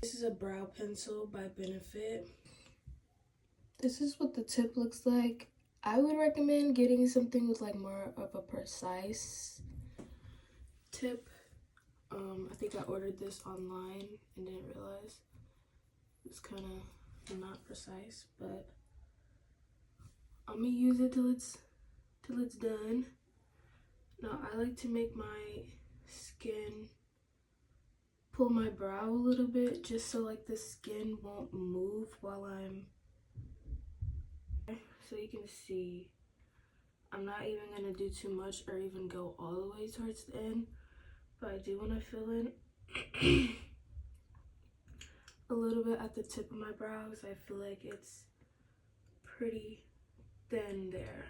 This is a brow pencil by Benefit. This is what the tip looks like. I would recommend getting something with like more of a precise tip. I think I ordered this online and didn't realize it's kind of not precise, but I'm gonna use it till it's done. Now I like to make my skin pull my brow a little bit just so like the skin won't move while I'm, so you can see I'm not even gonna do too much or even go all the way towards the end, but I do want to fill in a little bit at the tip of my brow because I feel like it's pretty thin there,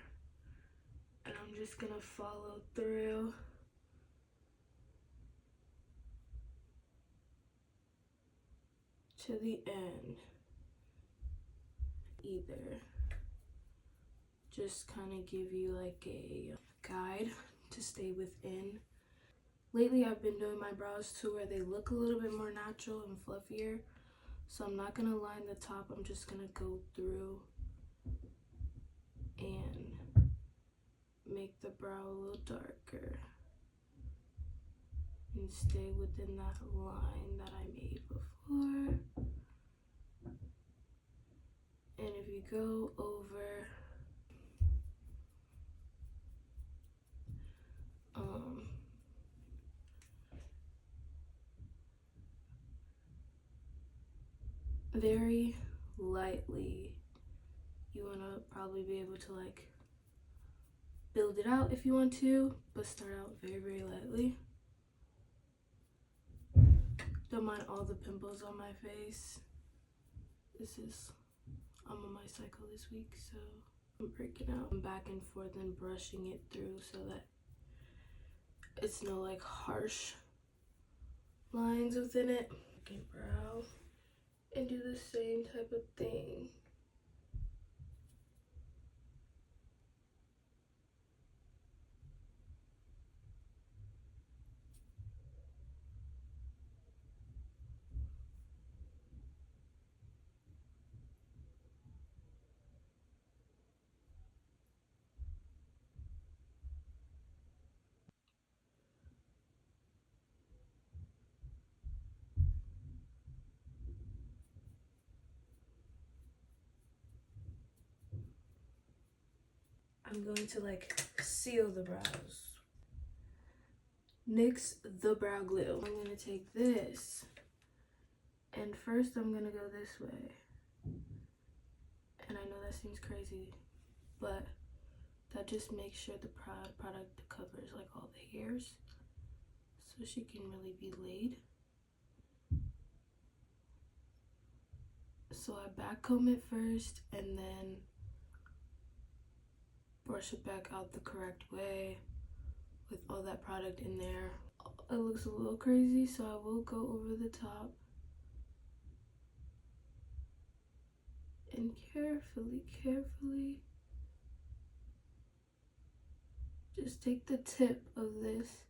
and I'm just gonna follow through to the end. Either just kind of give you like a guide to stay within. Lately I've been doing my brows to where they look a little bit more natural and fluffier, so I'm not gonna line the top. I'm just gonna go through and make the brow a little darker and stay within that line that I made before. And if you go over very lightly, you want to probably be able to like build it out if you want to, but start out very lightly. Don't mind all the pimples on my face. I'm on my cycle this week, so I'm breaking out. I'm back and forth and brushing it through so that it's no like harsh lines within it. Second brow and do the same type of thing. I'm going to like seal the brows. NYX the brow glue. I'm gonna take this, and first I'm gonna go this way. And I know that seems crazy, but that just makes sure the product covers like all the hairs, so she can really be laid. So I back comb it first and then brush it back out the correct way with all that product in there. It looks a little crazy, so I will go over the top and carefully just take the tip of this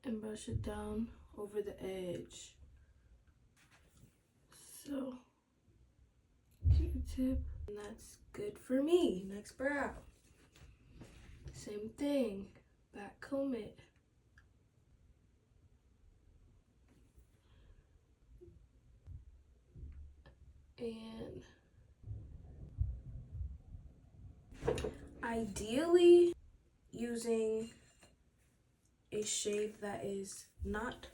and brush it down over the edge. So Q-tip, and that's good for me. Next brow, same thing, back comb it. And ideally using a shade that is not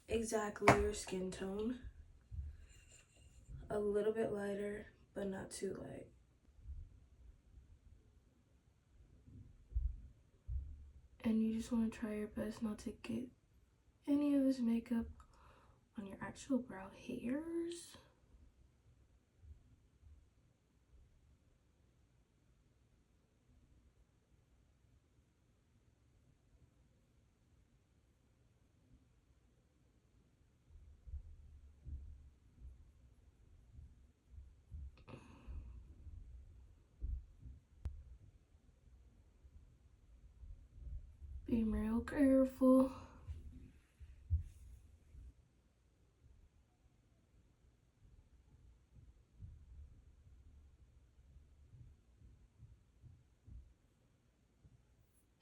exactly your skin tone, a little bit lighter but not too light. And you just want to try your best not to get any of this makeup on your actual brow hairs. Being real careful.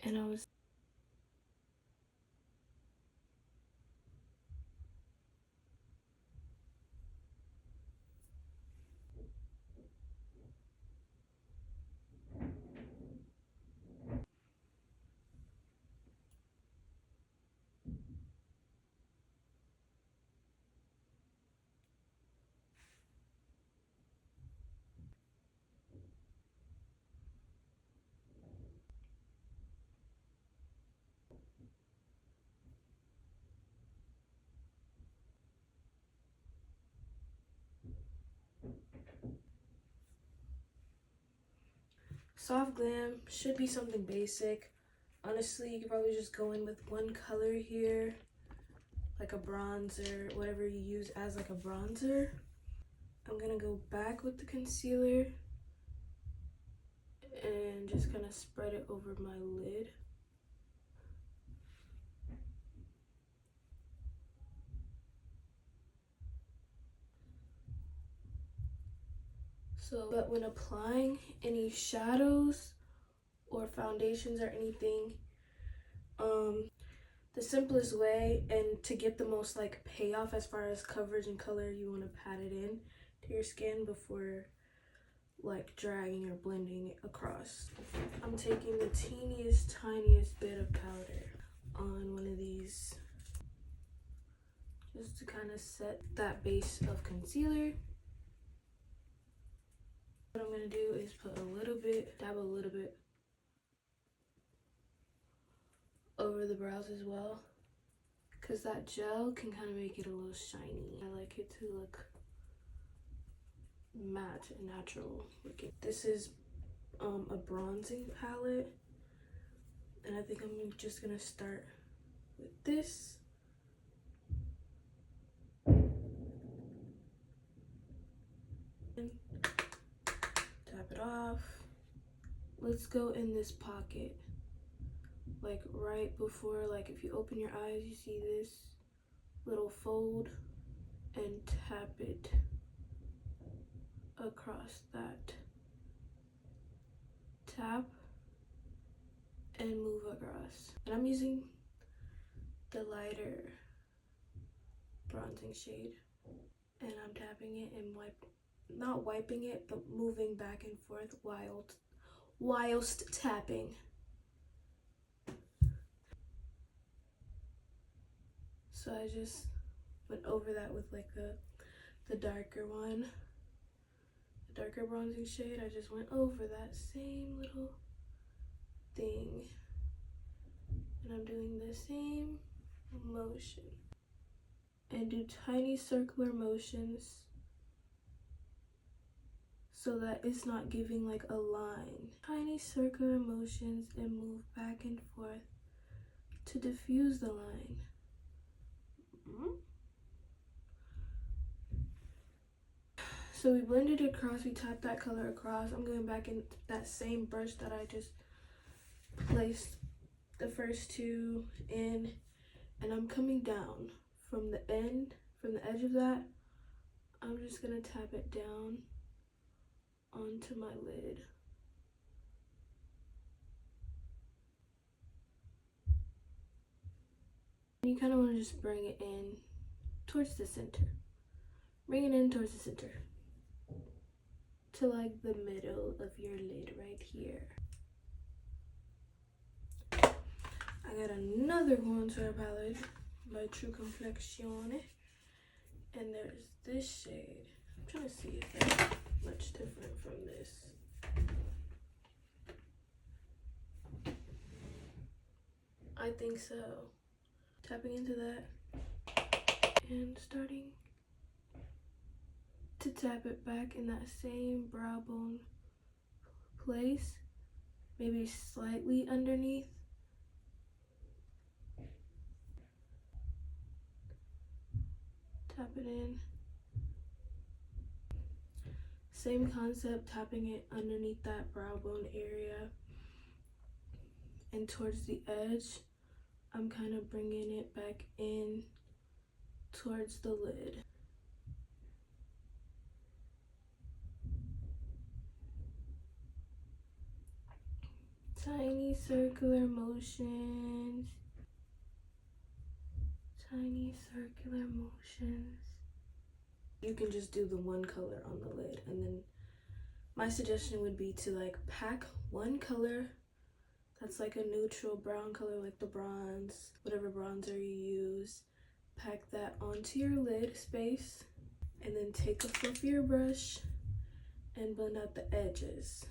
and I was Soft Glam should be something basic. Honestly, you could probably just go in with one color here, like a bronzer, whatever you use as like a bronzer. I'm gonna go back with the concealer and just kind of spread it over my lid. So, but when applying any shadows or foundations or anything, the simplest way and to get the most like payoff as far as coverage and color, you want to pat it in to your skin before like dragging or blending it across. I'm taking the teeniest, tiniest bit of powder on one of these just to kind of set that base of concealer. What I'm gonna do is put a little bit, dab a little bit over the brows as well, because that gel can kind of make it a little shiny. I like it to look matte and natural looking. This is a bronzing palette, and I think I'm just gonna start with this. And tap it off. Let's go in this pocket, like right before, like if you open your eyes, you see this little fold, and tap it across that. Tap and move across. And I'm using the lighter bronzing shade, and I'm tapping it and not wiping it, but moving back and forth whilst tapping. So I just went over that with like the darker one, the darker bronzing shade. I just went over that same little thing, and I'm doing the same motion, and do tiny circular motions so that it's not giving like a line. Tiny circular motions and move back and forth to diffuse the line. So we blended it across, we tapped that color across. I'm going back in that same brush that I just placed the first two in, and I'm coming down from the edge of that. I'm just gonna tap it down onto my lid. And you kind of want to just bring it in towards the center. Bring it in towards the center to like the middle of your lid right here. I got another contour palette by True Complexione, and there's this shade. I'm trying to see if it's much different from this. I think so. Tapping into that and starting to tap it back in that same brow bone place, maybe slightly underneath. Tap it in. Same concept, tapping it underneath that brow bone area, and towards the edge, I'm kind of bringing it back in towards the lid. Tiny circular motions. Tiny circular motions. You can just do the one color on the lid, and then my suggestion would be to like pack one color that's like a neutral brown color, like the bronze, whatever bronzer you use. Pack that onto your lid space, and then take a fluffier brush and blend out the edges.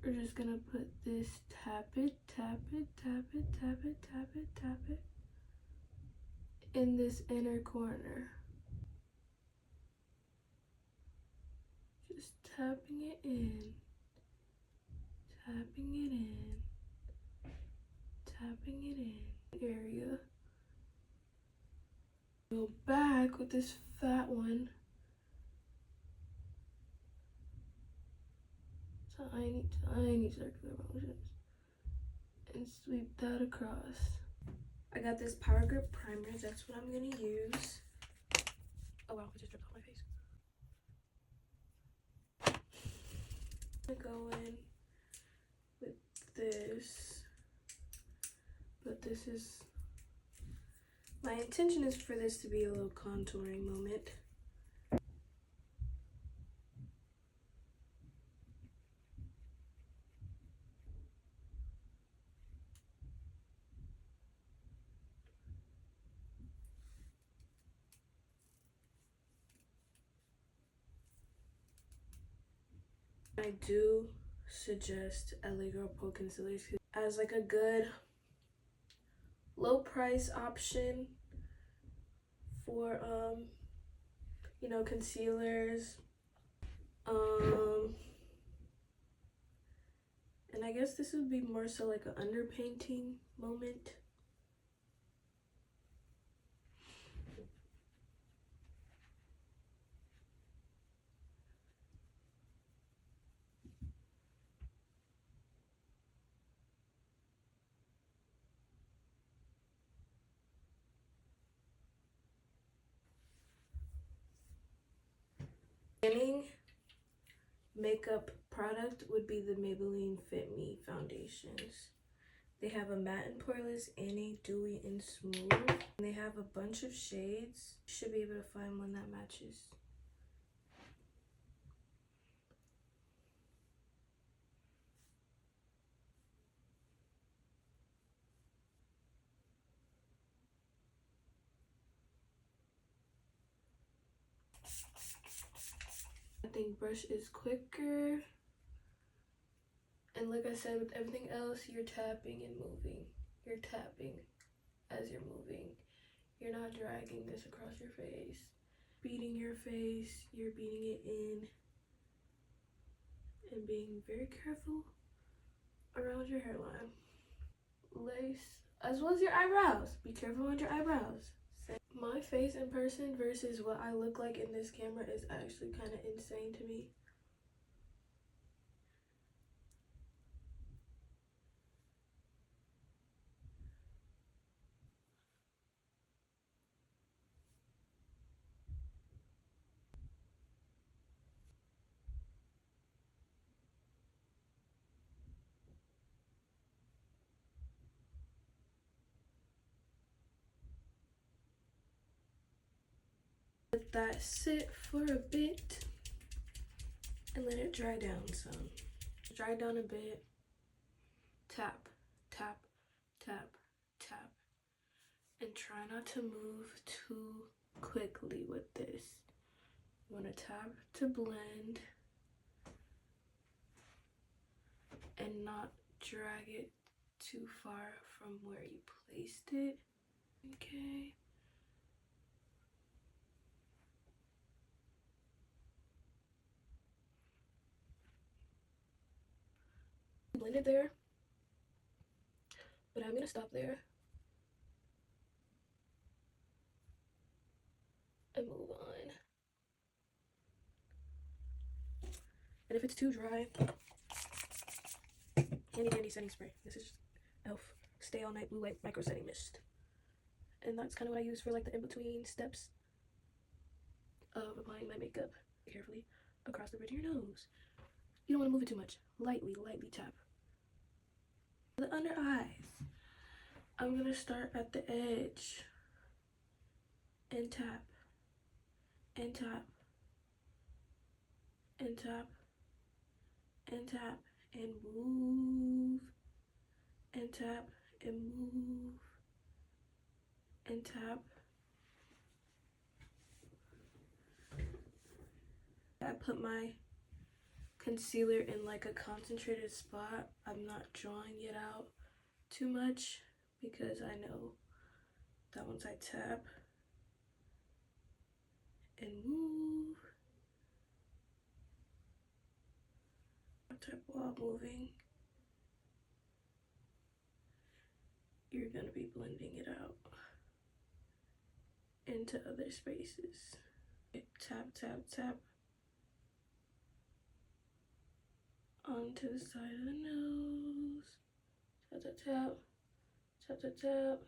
We're just gonna put this, tap it, tap it, tap it, tap it, tap it, tap it in this inner corner. Just tapping it in, tapping it in, tapping it in area. Go back with this fat one. Tiny, tiny circular motions. And sweep that across. I got this Power Grip primer. That's what I'm gonna use. Oh wow, it just dripped on my face. I'm gonna go in with this. But this is, my intention is for this to be a little contouring moment. I do suggest LA Girl Pro Concealers as like a good low price option for you know, concealers. And I guess this would be more so like an underpainting moment. Beginning makeup product would be the Maybelline Fit Me foundations. They have a matte and poreless and a dewy and smooth. And they have a bunch of shades. You should be able to find one that matches. I think brush is quicker. And like I said, with everything else, you're tapping and moving. You're tapping as you're moving. You're not dragging this across your face. Beating your face, you're beating it in. And being very careful around your hairline. Lace, as well as your eyebrows. Be careful with your eyebrows. My face in person versus what I look like in this camera is actually kind of insane to me. Let that sit for a bit and let it dry down some. Dry down a bit. Tap, tap, tap, tap. And try not to move too quickly with this. You want to tap to blend and not drag it too far from where you placed it. Okay. Blend it there, but I'm gonna stop there and move on. And if it's too dry, handy dandy setting spray. This is e.l.f. Stay All Night Blue Light Micro Setting Mist. And that's kind of what I use for like the in-between steps of applying my makeup carefully across the bridge of your nose. You don't want to move it too much. Lightly tap. The under eyes. I'm gonna start at the edge and tap and tap and tap and tap and move and tap and move and tap. I put my concealer in like a concentrated spot. I'm not drawing it out too much because I know that once I tap and move, tap while moving, you're gonna be blending it out into other spaces. Tap, tap, tap onto the side of the nose. Tap, tap, tap, tap, tap, tap,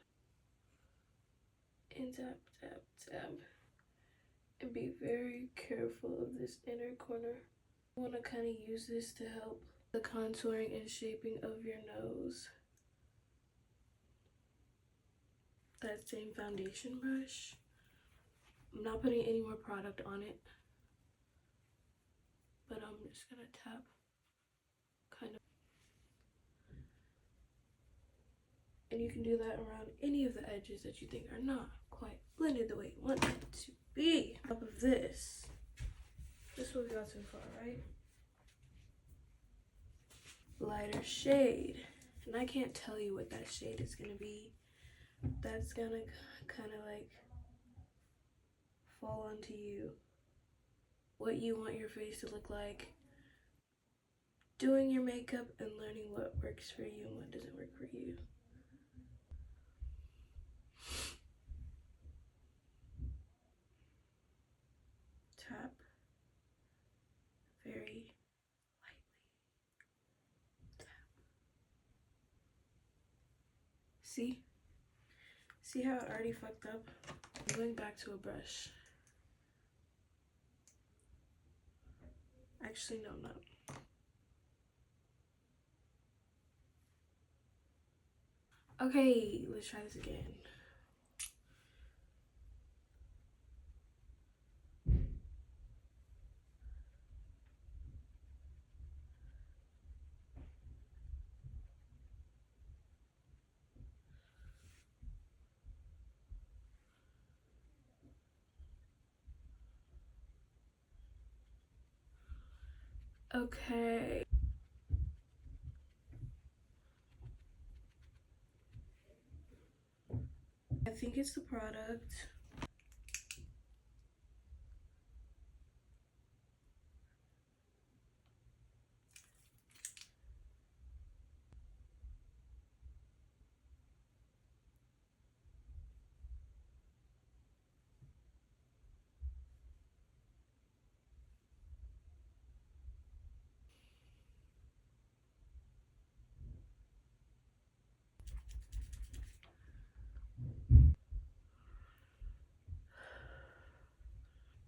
and tap, tap, tap. And be very careful of this inner corner. I want to kind of use this to help the contouring and shaping of your nose. That same foundation brush. I'm not putting any more product on it, but I'm just gonna tap kind of. And you can do that around any of the edges that you think are not quite blended the way you want it to be. On top of this is what we got so far, right? Lighter shade. And I can't tell you what that shade is gonna be. That's gonna kind of like fall onto you. What you want your face to look like. Doing your makeup and learning what works for you and what doesn't work for you. Tap very lightly. Tap. See? See how it already fucked up? I'm going back to a brush. Actually, no, I'm not. Okay, let's try this again. Okay. I think it's the product.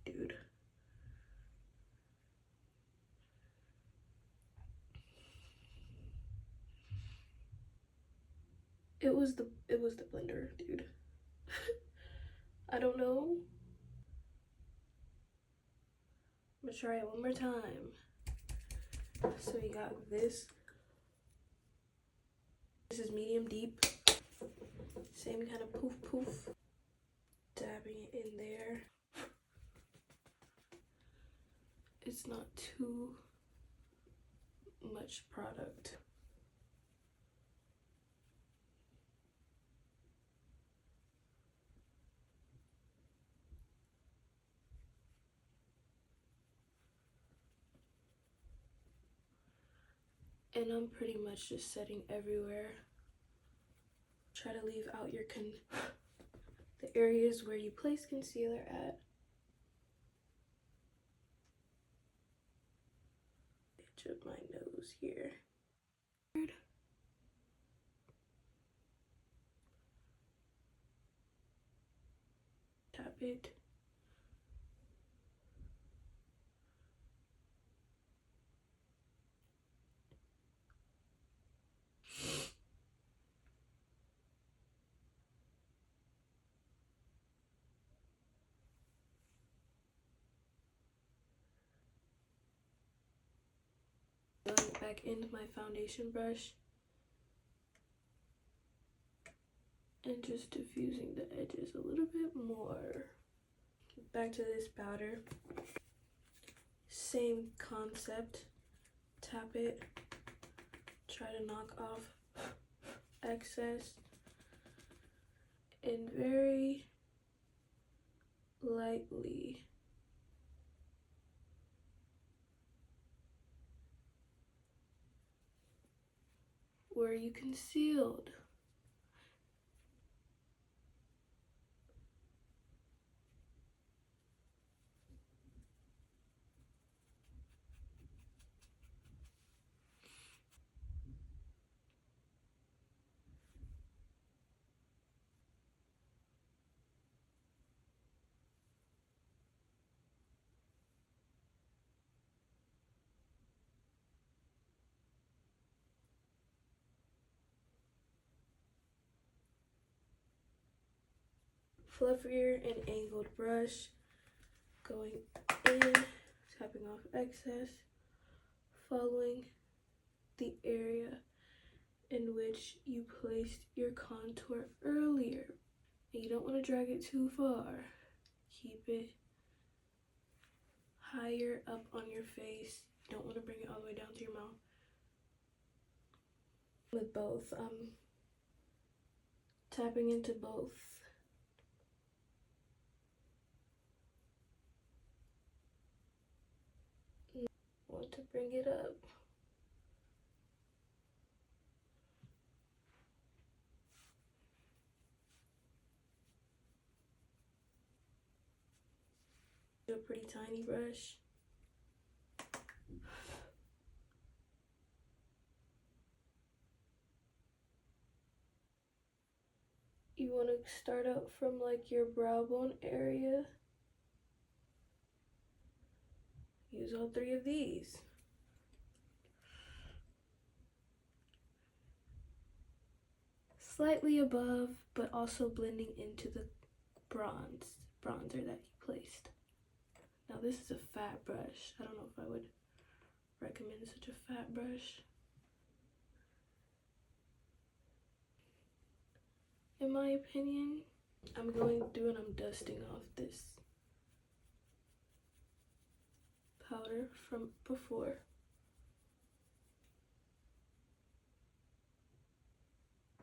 Dude. It was the blender, dude. I don't know. I'm gonna try it one more time. So we got this. This is medium deep. Same kind of poof poof. Dabbing it in there. It's not too much product. And I'm pretty much just setting everywhere. Try to leave out your the areas where you place concealer at. Edge of my nose here. Tap it. back into my foundation brush and just diffusing the edges a little bit more. Back to this powder. Same concept. Tap it. Try to knock off excess. And very lightly where you concealed. Fluffier and angled brush, going in, tapping off excess, following the area in which you placed your contour earlier. And you don't want to drag it too far. Keep it higher up on your face. You don't want to bring it all the way down to your mouth. With both, tapping into both. Want to bring it up. A pretty tiny brush. You want to start out from like your brow bone area. Use all three of these. Slightly above, but also blending into the bronzer that you placed. Now this is a fat brush. I don't know if I would recommend such a fat brush. In my opinion, I'm going through and I'm dusting off this powder from before.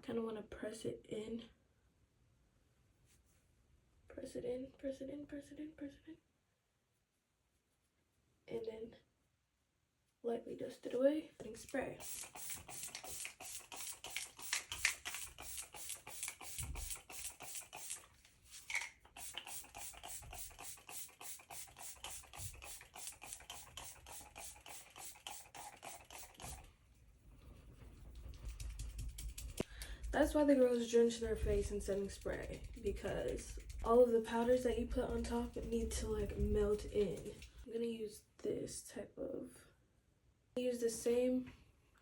Kind of want to press it in. Press it in, press it in, press it in, press it in. And then lightly dust it away. Putting spray. That's why the girls drench their face in setting spray, because all of the powders that you put on top need to like melt in. I'm gonna use this type of, use the same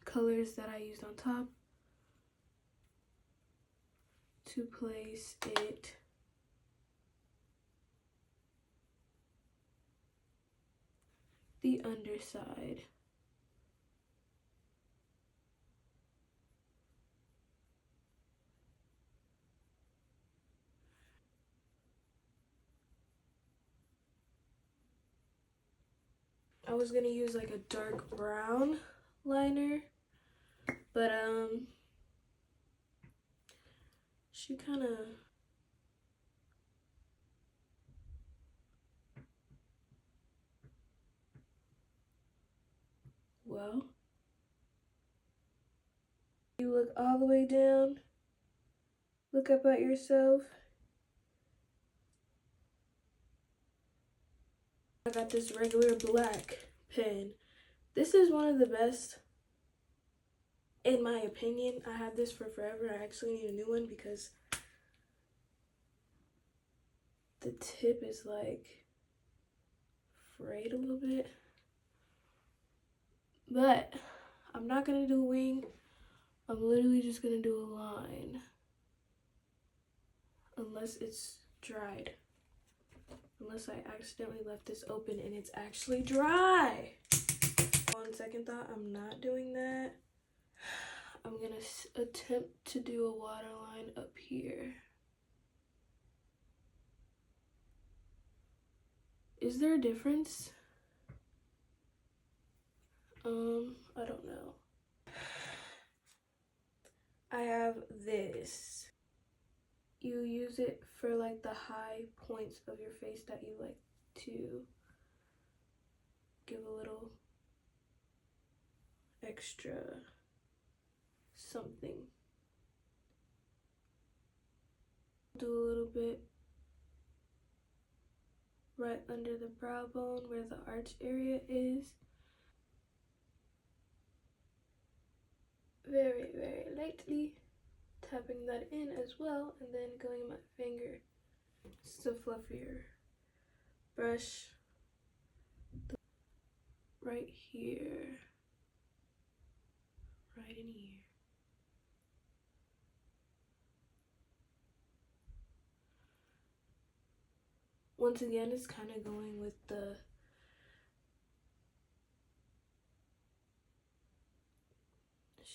colors that I used on top to place it the underside. I was gonna use like a dark brown liner, but she kind of, well, you look all the way down, look up at yourself. I got this regular black pen. This is one of the best, in my opinion. I have this for forever. I actually need a new one because the tip is like frayed a little bit. But I'm not gonna do a wing. I'm literally just gonna do a line. Unless it's dried. Unless I accidentally left this open and it's actually dry. On on second thought, I'm not doing that. I'm gonna attempt to do a waterline up here. Is there a difference? I don't know. I have this. You use it for like the high points of your face that you like to give a little extra something. Do a little bit right under the brow bone where the arch area is. Very, very lightly tapping that in as well, and then going my finger just to fluff your brush right here, right in here. Once again, it's kind of going with the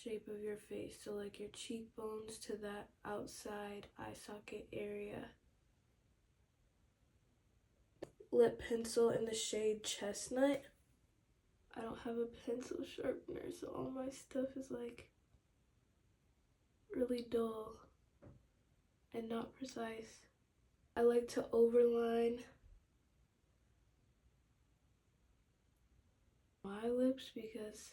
shape of your face, so like your cheekbones to that outside eye socket area. Lip pencil in the shade Chestnut. I don't have a pencil sharpener, so all my stuff is like really dull and not precise. I like to overline my lips because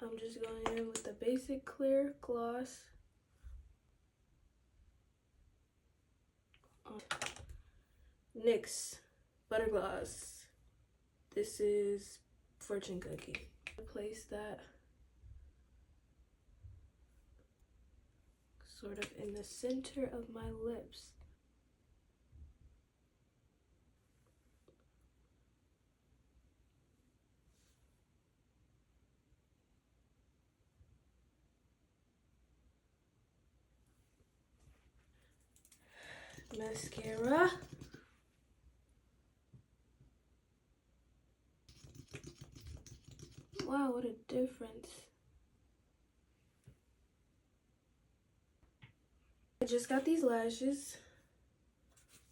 I'm just going in with the basic clear gloss. NYX Butter Gloss. This is Fortune Cookie. Place that sort of in the center of my lips. Mascara. Wow, what a difference. I just got these lashes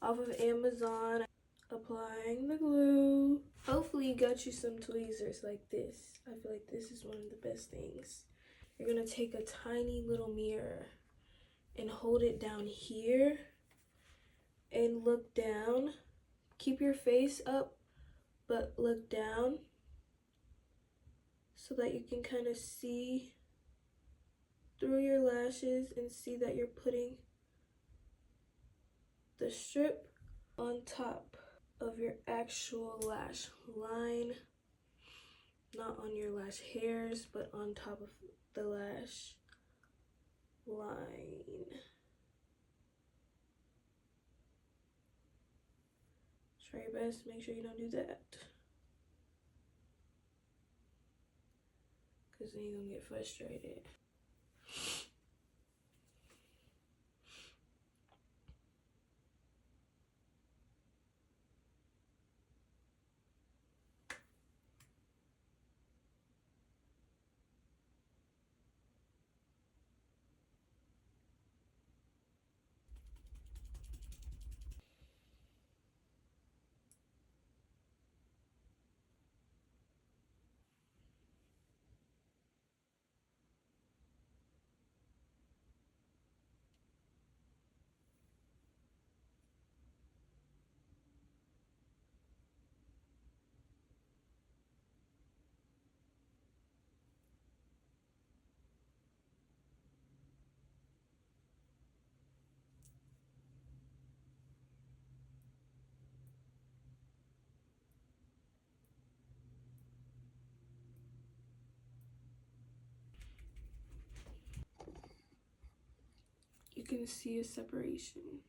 off of Amazon. Applying the glue. Hopefully you got you some tweezers like this. I feel like this is one of the best things. You're gonna take a tiny little mirror and hold it down here and look down. Keep your face up, but look down so that you can kind of see through your lashes and see that you're putting the strip on top of your actual lash line, not on your lash hairs, but on top of the lash line. Try your best, make sure you don't do that, because then you're gonna get frustrated. You can see a separation.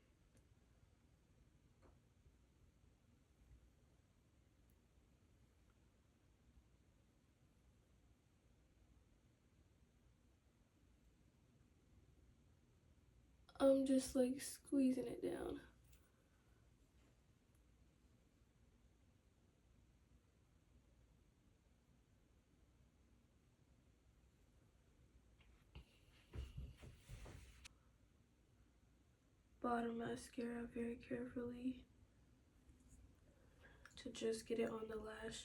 I'm just like squeezing it down. Bottom mascara very carefully to just get it on the lash.